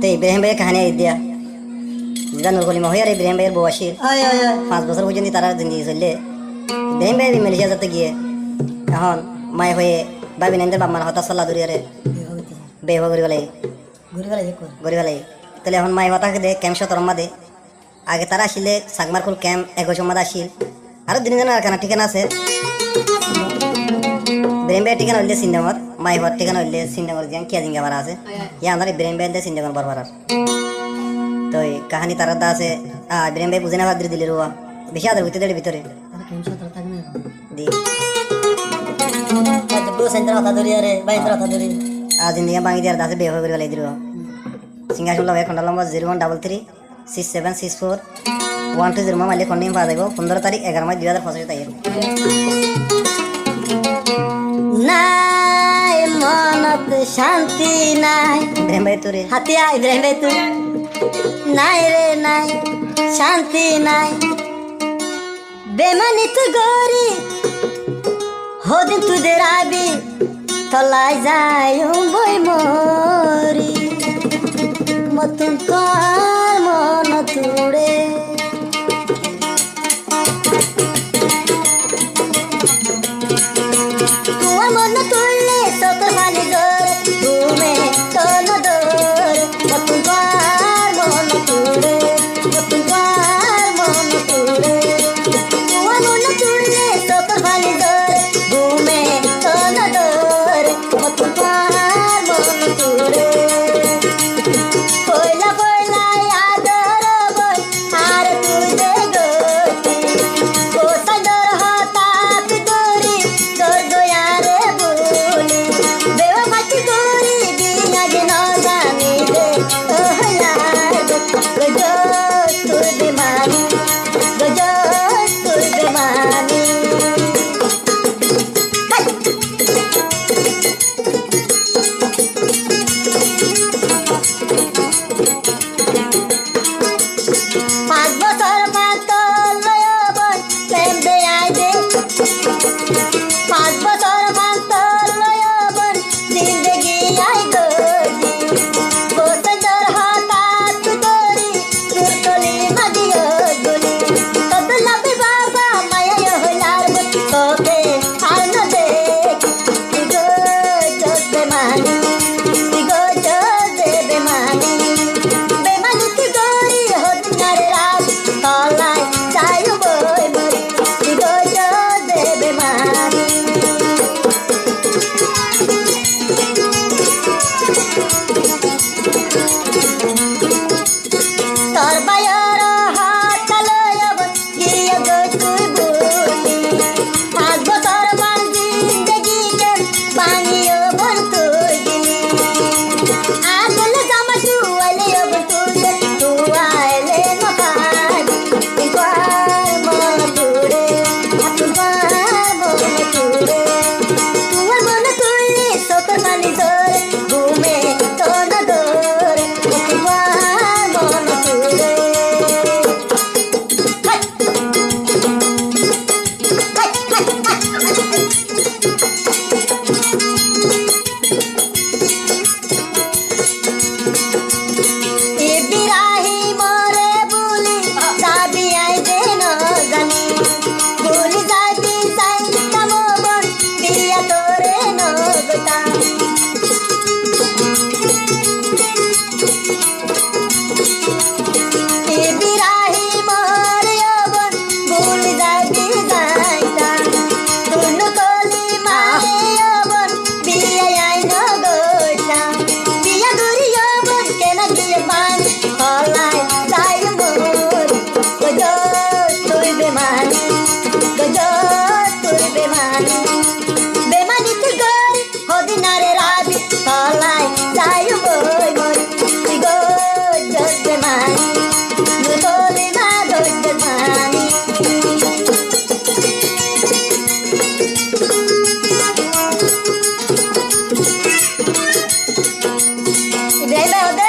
ते इब्राहिम भाইয়ের কাহিনী আই দিয়া যেটা নুরকলি মহিয়ার ইব্রাহিম ভাইয়ের বউ আসির 5 বছর পর্যন্ত তারা জিন্দগি চললে ইব্রাহিম ভাই মালয়েশিয়া যেতে গিয়ে এখন মাই হয়ে ভাবি নাইদের বাপ মার হতা সাল্লা দরিয়ারে বেহ করি গেলাই তাহলে এখন মাই হতাকে দে ক্যাম্প সতরম্মা দে আগে তারা আসলে সাগমারকুল ক্যাম্প 21 মাদা আসিল আরো দিন দিন আর ঠিকানা আছে ইব্রাহিম ভাইয়ের ঠিকানা হইলে সিন্দামত মাই হওয়ার ঠিকানা হইলে সিন্দামত জিয়ান কিয়া জিঙ্গা বারা আছে ইয়া আমার ইব্রাহিম ভাই সিন্দামত বরবার তো এই কাহিনী তার দা আছে ইব্রাহিম ভাই বুঝে না বাদ দিলে রুয়া বেশি আদর হইতে দেড় ভিতরে দি আজ ইন্ডিয়া বাঙি দিয়ার দাসে বেহ করে গেলাই দিল সিঙ্গাসুল্লা ভাই খন্ডা লম্বা 0133 6764 120 মাইলে খন্ডিম পাওয়া যাবো 15 তারিখ 11 মাস 2025 তারিখ নাই মনত শান্তি নাই ইব্রাহিম ভাই তোরে হাতিয়া ইব্রাহিম ভাই তুই নাই রে নাই শান্তি নাই বেমানিত গরি হদিন তুদের আবি তলাই যায় বই মরি মতন কার মন তুড়ে তোমার মন তুললে সত খালি দর ঘুমে তন দর মতন কার মন তুড়ে মতন কার মন তুড়ে তোমার মন তুললে সত খালি দর ঘুমে তন দর মতন কার মন তুড়ে পয়লা পয়লা আদর বই আর তুই দে গতি কোসাই দর হতাক তোরি দর দয়ারে বলি বেও বাতি তোরি বিনা গে ন জানি দে ওহলা গজো তুই বেমানি গজো তুই বেমানি পাঁচ বছর পাতল লয়বন প্রেম দেয়াই দে 5 বছর পাতল লয়বন জিন্দগি আই গদি কোসাই দর হঠাৎ তোরি তোর তলি মাদিও গলি কত লাভে বাবা মায়া হইলার তোকে আর না দেখ গো জোতে মানি গো জোতে বেমানি বেমানি তুই গরি হদিনারে রাত তলাই যাই বই মরি গো জোতে বেমানি তোর বায়র হাত লয়ব গিয়ে গো তুই বলি 5 বছর বার জিন্দগি কে বানিও বন তুই গিলি আগলে জামা চুয়ালে অব তুই আইলে নকাই তুই মন তুড়ে তুই মন তুড়ে তুই মন তুলি সতর মানি ধরে ঘুমে তোন ধরে তুই মন তুড়ে ইব্রাহিম রে বলি যাবি আই দে ন জানি বলি যাবি সাই কামবন বিয়া তোরে ন গোটা ইব্রাহিম রে বন বলি যাবি যাইতা তুনু কলি মায়ে বন বিয়া আই ন গোটা বিয়া দরিয়া বন কেন দিয়ে পানি হলাই যাই মোর গজো তুই বেমানি গজো তুই বেমানি বেমানি তুই গরি হদিনারে রাবি হলাই যাই বই মরি তুই গো জোত বেমানি নুতলি মা দোত বেমানি ইব্রাহিম ভাই